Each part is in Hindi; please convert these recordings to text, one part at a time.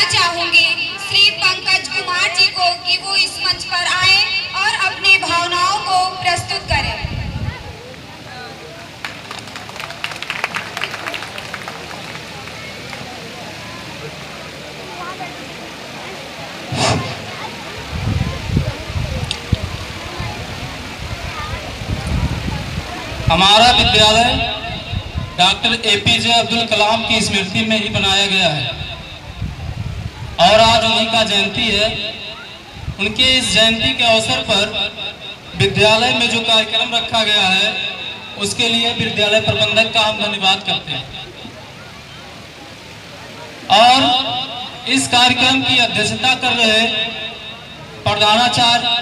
चाहूंगी श्री पंकज कुमार जी को कि वो इस मंच पर आए और अपनी भावनाओं को प्रस्तुत करें। हमारा विद्यालय डॉक्टर एपीजे अब्दुल कलाम की स्मृति में ही बनाया गया है और आज उन्हीं का जयंती है। उनके इस जयंती के अवसर पर विद्यालय में जो कार्यक्रम रखा गया है उसके लिए विद्यालय प्रबंधक का हम धन्यवाद करते हैं और इस कार्यक्रम की अध्यक्षता कर रहे प्रधानाचार्य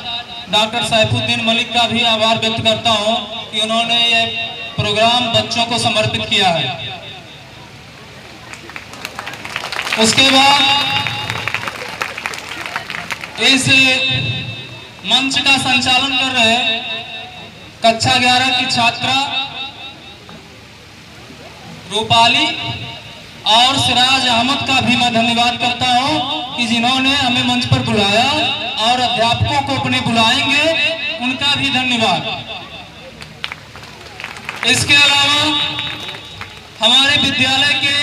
डॉक्टर सैफुद्दीन मलिक का भी आभार व्यक्त करता हूं कि उन्होंने ये प्रोग्राम बच्चों को समर्पित किया है। उसके बाद इस मंच का संचालन कर रहे कक्षा 11 की छात्रा रूपाली और सिराज अहमद का भी मैं धन्यवाद करता हूं कि जिन्होंने हमें मंच पर बुलाया और अध्यापकों को अपने बुलाएंगे उनका भी धन्यवाद। इसके अलावा हमारे विद्यालय के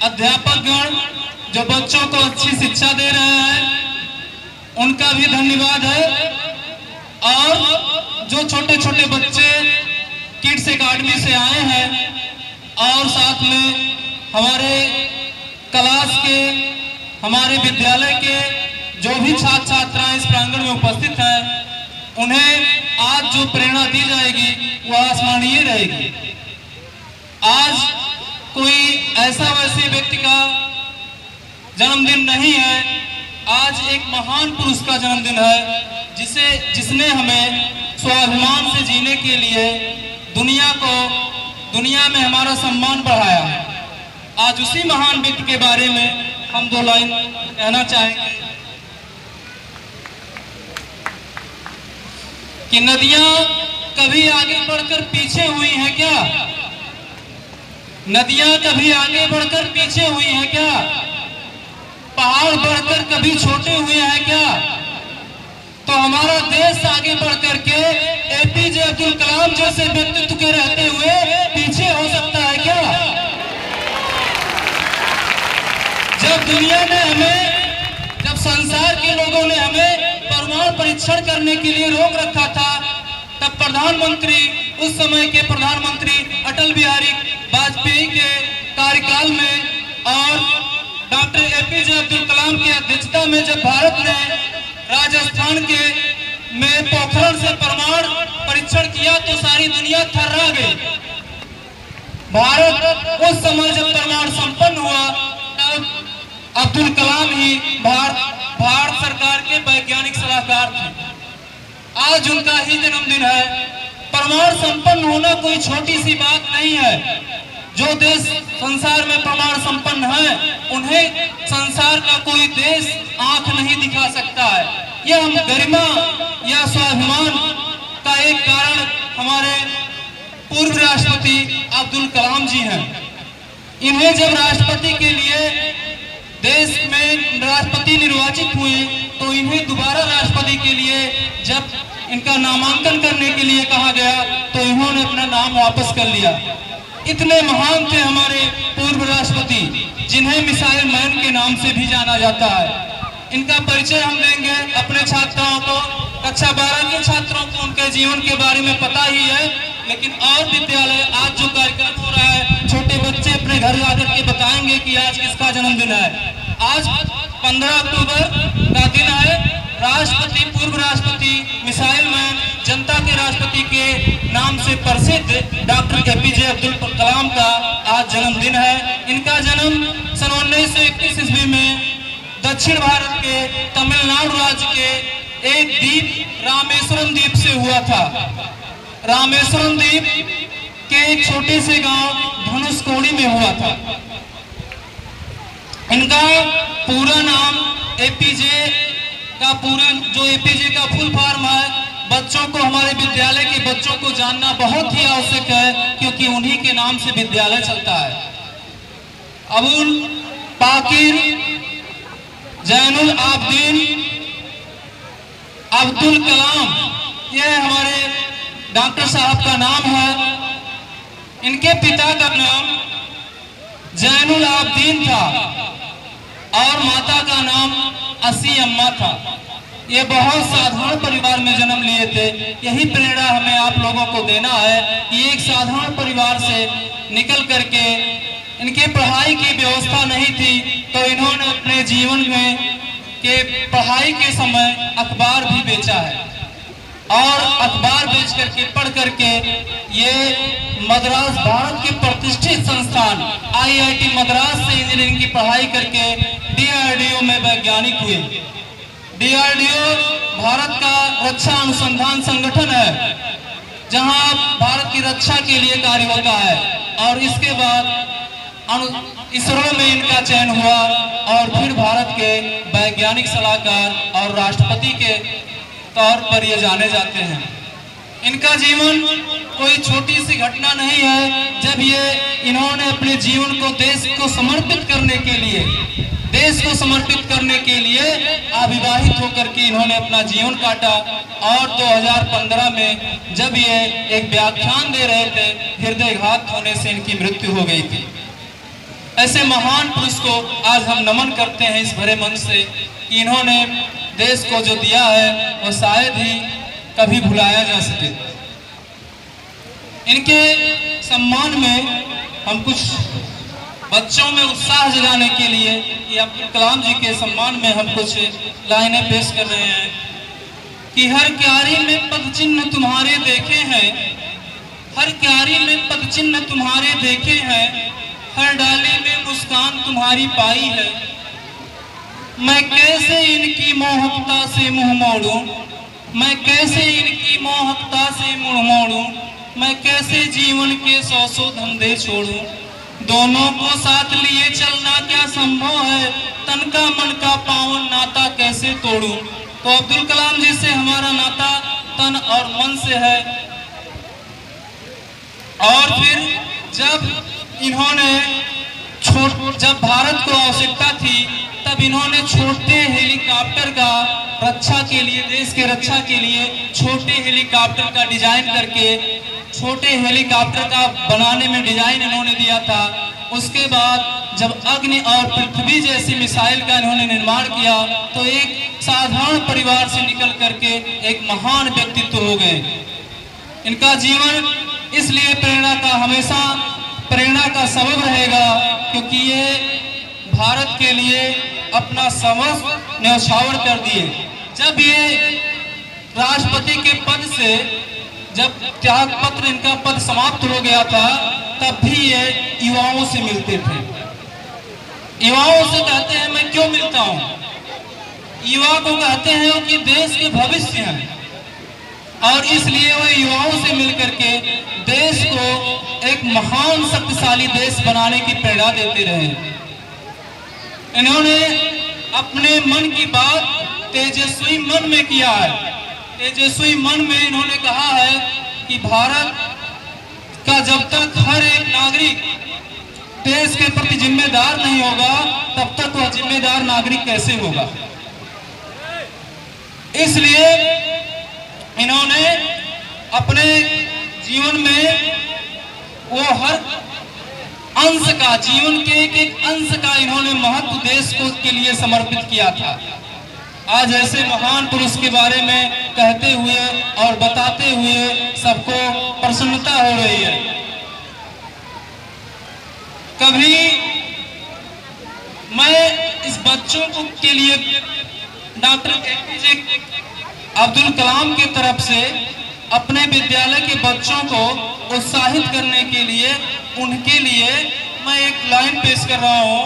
अध्यापक गण जो बच्चों को अच्छी शिक्षा दे रहे हैं उनका भी धन्यवाद है और जो छोटे छोटे बच्चे किड्स एकेडमी से आए हैं और साथ में हमारे क्लास के हमारे विद्यालय के जो भी छात्र छात्राएं इस प्रांगण में उपस्थित हैं उन्हें आज जो प्रेरणा दी जाएगी वह आसमानीय रहेगी। आज कोई ऐसा वैसे व्यक्ति का जन्मदिन नहीं है, आज एक महान पुरुष का जन्मदिन है जिसने हमें स्वाभिमान से जीने के लिए दुनिया में हमारा सम्मान बढ़ाया है। आज उसी महान व्यक्ति के बारे में हम दो लाइन कहना चाहेंगे कि नदियां कभी आगे बढ़कर पीछे हुई हैं क्या? नदियां कभी आगे बढ़कर पीछे हुई हैं क्या? पहाड़ बढ़कर कभी छोटे हुए हैं क्या? तो हमारा देश आगे बढ़कर के एपीजे अब्दुल कलाम जैसे व्यक्तित्व के रहते हुए पीछे हो सकता है क्या? जब संसार के लोगों ने हमें परमाणु परीक्षण करने के लिए रोक रखा था तब प्रधानमंत्री उस समय के प्रधानमंत्री अटल बिहारी वाजपेयी के कार्यकाल में और डॉक्टर एपीजे अब्दुल कलाम की अध्यक्षता में जब भारत ने राजस्थान के में पोखरण से परमाणु परीक्षण किया तो सारी दुनिया थर्रा गई। भारत उस समय जब परमाणु संपन्न हुआ तब अब्दुल कलाम ही भारत सरकार के वैज्ञानिक सलाहकार थे। आज उनका ही जन्मदिन है। परमाणु संपन्न होना कोई छोटी सी बात नहीं है। जो देश संसार में परमाणु संपन्न है उन्हें संसार का कोई देश आंख नहीं दिखा सकता है। यह हम गरिमा या स्वाभिमान का एक कारण हमारे पूर्व राष्ट्रपति अब्दुल कलाम जी हैं। इन्हें जब राष्ट्रपति के लिए देश में राष्ट्रपति निर्वाचित हुए तो इन्हें दोबारा राष्ट्रपति के लिए जब इनका नामांकन करने के लिए कहा गया तो इन्होंने अपना नाम वापस कर लिया। इतने महान थे हमारे पूर्व राष्ट्रपति जिन्हें मिसाइल मैन के नाम से भी जाना जाता है। इनका परिचय हम देंगे अपने छात्राओं को। कक्षा 12 के छात्रों को उनके जीवन के बारे में पता ही है, लेकिन और विद्यालय आज जो कार्यक्रम हो रहा है छोटे बच्चे अपने घर जाकर के बताएंगे कि आज किसका जन्मदिन है। आज 15 अक्टूबर का दिन है। राष्ट्रपति पूर्व राष्ट्रपति मिसाइल मैन जनता के राष्ट्रपति के नाम से प्रसिद्ध डॉक्टर एपीजे अब्दुल कलाम का आज जन्मदिन है। इनका जन्म सन 1921 ईस्वी में दक्षिण भारत के तमिलनाडु राज्य के एक द्वीप रामेश्वरम द्वीप से हुआ था। रामेश्वरम द्वीप के एक छोटे से गांव धनुषकोडी में हुआ था। इनका पूरा नाम एपीजे का एपीजे का फुल फॉर्म है। बच्चों को हमारे विद्यालय के बच्चों को जानना बहुत ही आवश्यक है क्योंकि उन्हीं के नाम से विद्यालय चलता है। अबुल पाकिर जैनुल आबदीन अब्दुल कलाम, ये हमारे डॉक्टर साहब का नाम है। इनके पिता का नाम जैनुल आबदीन था और माता का नाम असी अम्मा था। ये बहुत साधारण परिवार में जन्म लिए थे। यही प्रेरणा हमें आप लोगों को देना है कि एक साधारण परिवार से निकल करके, इनके पढ़ाई की व्यवस्था नहीं थी तो इन्होंने अपने जीवन में के पढ़ाई के समय अखबार भी बेचा है और अखबार बेच करके पढ़ करके ये मद्रास, भारत के प्रतिष्ठित संस्थान IIT मद्रास से इंजीनियरिंग की पढ़ाई करके DRDO में वैज्ञानिक हुए। DRDO भारत का रक्षा अनुसंधान संगठन है जहां भारत की रक्षा के लिए कार्य होता है। और इसके बाद इसरो में इनका चयन हुआ और फिर भारत के वैज्ञानिक सलाहकार और राष्ट्रपति के तौर पर ये जाने जाते हैं। इनका जीवन कोई छोटी सी घटना नहीं है। जब ये इन्होंने अपने जीवन को देश को समर्पित करने के लिए अविवाहित होकर के इन्होंने अपना जीवन काटा। और 2015 में जब ये एक व्याख्यान दे रहे थे, हृदयघात होने से इनकी मृत्यु हो गई थी। ऐसे महान पुरुष को आज हम नमन करते हैं इस भरे मन से कि इन्होंने देश को जो दिया है वो शायद ही कभी भुलाया जा सके। इनके सम्मान में हम कुछ बच्चों में उत्साह जगाने के लिए ये अब्दुल कलाम जी के सम्मान में हम कुछ लाइनें पेश कर रहे हैं कि हर क्यारी में पद चिन्ह तुम्हारे देखे हैं, हर क्यारी में पद चिन्ह तुम्हारे देखे हैं, हर डाली में मुस्कान तुम्हारी पाई है। मैं कैसे इनकी मोहकता से मुंह मोड़ूं, मैं कैसे इनकी मोहकता से मुंह मोड़ूं, मैं कैसे जीवन के 100 धंधे छोड़ूं। दोनों को साथ लिए चलना क्या संभव है, तन का मन का पावन नाता कैसे तोड़ूं। तो अब्दुल कलाम जी से हमारा नाता तन और मन से है। और फिर जब भारत को आवश्यकता थी तब इन्होंने छोटे हेलीकॉप्टर का रक्षा के लिए, देश के रक्षा के लिए छोटे हेलीकॉप्टर का डिजाइन करके, छोटे हेलीकॉप्टर का बनाने में डिजाइन इन्होंने दिया था। उसके बाद जब अग्नि और पृथ्वी जैसी मिसाइल का इन्होंने निर्माण किया तो एक साधारण परिवार से निकल करके एक महान व्यक्तित्व हो गए। इनका जीवन इसलिए हमेशा प्रेरणा का सबब रहेगा क्योंकि ये भारत के लिए अपना सर्वस्व न्यौछावर कर दिए। जब ये राष्ट्रपति के पद से, जब त्याग पत्र इनका पद समाप्त हो गया था, तब भी ये युवाओं से मिलते थे। युवाओं से कहते हैं मैं क्यों मिलता हूं, युवा को कहते हैं कि देश के भविष्य हैं और इसलिए वो युवाओं से मिलकर के देश को एक महान शक्तिशाली देश बनाने की प्रेरणा देते रहे। इन्होंने अपने मन की बात तेजस्वी मन में किया है। तेजस्वी मन में इन्होंने कहा है कि भारत का जब तक हर एक नागरिक देश के प्रति जिम्मेदार नहीं होगा तब तक वह जिम्मेदार नागरिक कैसे होगा। इसलिए इन्होंने अपने जीवन में वो हर अंश का, जीवन के एक अंश का इन्होंने महत्व देश को के लिए समर्पित किया था। आज ऐसे महान पुरुष के बारे में कहते हुए और बताते हुए सबको प्रसन्नता हो रही है। कभी मैं इस बच्चों को के लिए डॉक्टर APJ अब्दुल कलाम की तरफ से अपने विद्यालय के बच्चों को उत्साहित करने के लिए, उनके लिए मैं एक लाइन पेश कर रहा हूं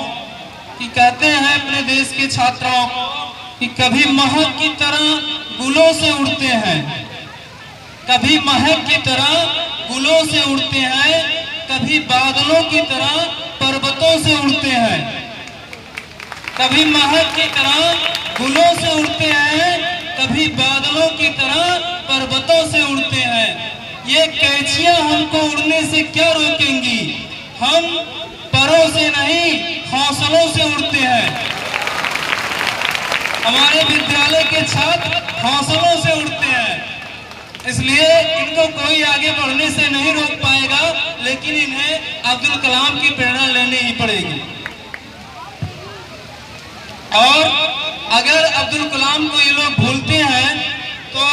कि कहते हैं अपने देश के छात्राओं को कि कभी महक की तरह गुलों से उड़ते हैं, कभी महक की तरह गुलों से उड़ते हैं, कभी बादलों की तरह पर्वतों से उड़ते हैं। कभी महक की तरह गुलों से उड़ते हैं, कभी बादलों की तरह पर्वतों से उड़ते हैं। ये कैंचियां हमको उड़ने से क्या रोकेंगी, हम परों से नहीं हौसलों से उड़ते हैं। हमारे विद्यालय के छात्र हौसलों से उड़ते हैं, इसलिए इनको कोई आगे बढ़ने से नहीं रोक पाएगा, लेकिन इन्हें अब्दुल कलाम की प्रेरणा लेनी ही पड़ेगी। और अगर अब्दुल कलाम को ये लोग भूलते हैं तो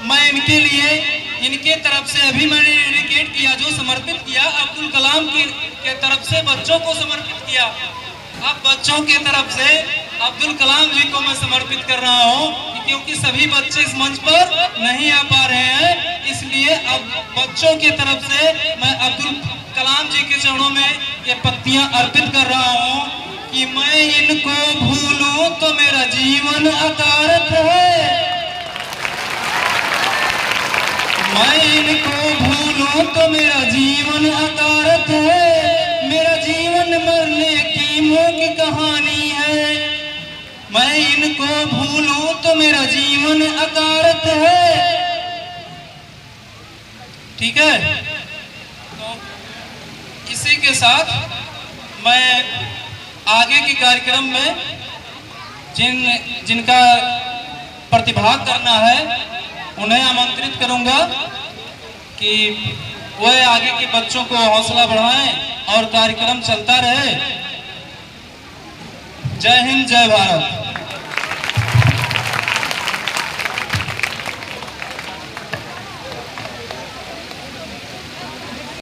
मैं इनके लिए, इनके तरफ से अभी मैंने डेडिकेट किया, जो समर्पित किया अब्दुल कलाम के तरफ से बच्चों को समर्पित किया। अब बच्चों के तरफ से अब्दुल कलाम जी को मैं समर्पित कर रहा हूं, क्योंकि सभी बच्चे इस मंच पर नहीं आ पा रहे हैं, इसलिए अब बच्चों की तरफ से मैं अब्दुल कलाम जी के चरणों में ये पत्तियां अर्पित कर रहा हूं कि मैं इनको भूलूं तो मेरा जीवन अकारत है, मैं इनको भूलूं तो मेरा जीवन अकारत है, मेरा जीवन मरने की मोह कहानी है, मैं इनको भूलूं तो मेरा जीवन अकारत है। ठीक है, तो इसी के साथ मैं आगे के कार्यक्रम में जिनका प्रतिभाग करना है उन्हें आमंत्रित करूंगा कि वह आगे के बच्चों को हौसला बढ़ाएं और कार्यक्रम चलता रहे। जय हिंद, जय भारत।